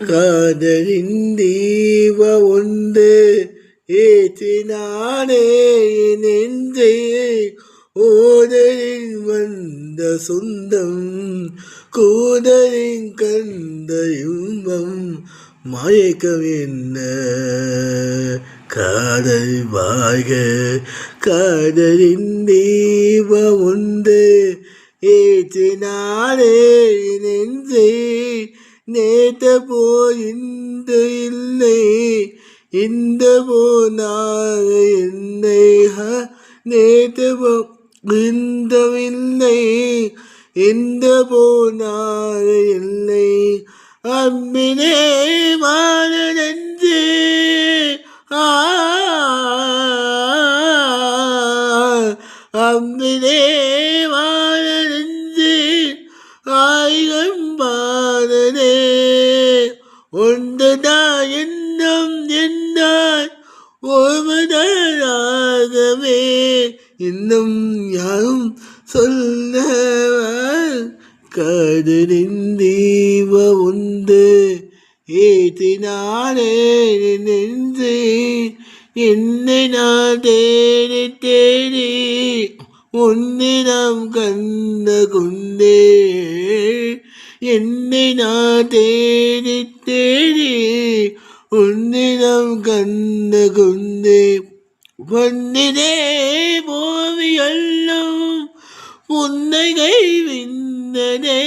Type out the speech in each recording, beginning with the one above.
காதலின் தீப ஒன்று ஏற்றினானே நெஞ்சே ஓதலின் வந்த சொந்தம் கூதலின் கந்த இன்பம் மயக்கம் என்ன காதல் வாழ்க காதலின் தீப ஒன்று ஏற்றினானே நெஞ்சே நேத்த போய் இந்த இல்லை இந்த போனாக என்னை நேத்த போ இந்த இல்லை இந்த போனாக இல்லை அம்பினே வாழ நெஞ்சே அம்பினே வாழ நெஞ்சே ஆயிரம்பானே ஒன்றுதான் எண்ணம் என்னாய் ஒருவதாகவே இன்னும் யாரும் சொல்லவர் காதலின் தீப உண்டு ஏற்றினானே நெஞ்சே என்னை நான் தேடி தேடி உன்னிடம் கண்ட கொண்டே என்னை நான் தேடி தேடி உன்னிடம் கண்ட கொண்டே பொன்னிதே போவி எல்லாம் புன்னகை விந்தனே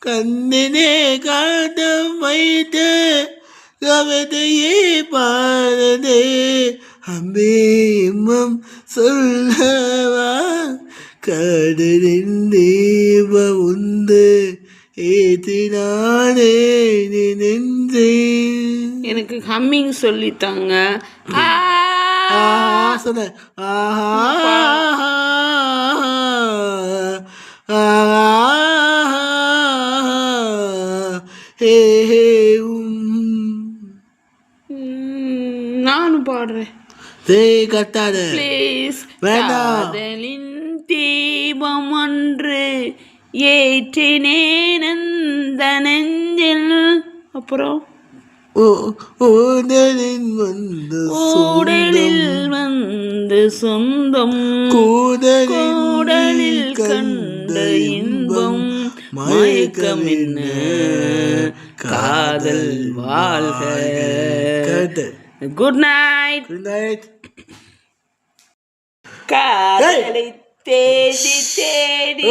கண்ணினே காட்டம் வைத்த கவிதையே பாரதே அம்பேமம் சொல்லவா காதலின் தீப உண்டு ஏற்றினானே நெஞ்சே. எனக்கு ஹம்மிங் சொல்லித்தாங்க. சொன்ன நானும் பாடுறேன். கட்டாத ப்ளீஸ். காதலின் தீபம் ஒன்று ஏற்றினேன் அந்த நெஞ்சில். அப்புறம் ஊடலில் வந்து சொந்தம் கூடலில் கண்ட இன்பம் மயக்கம் என்ன காதல் வாழ்க. Good night. காதலை தேடி தேடி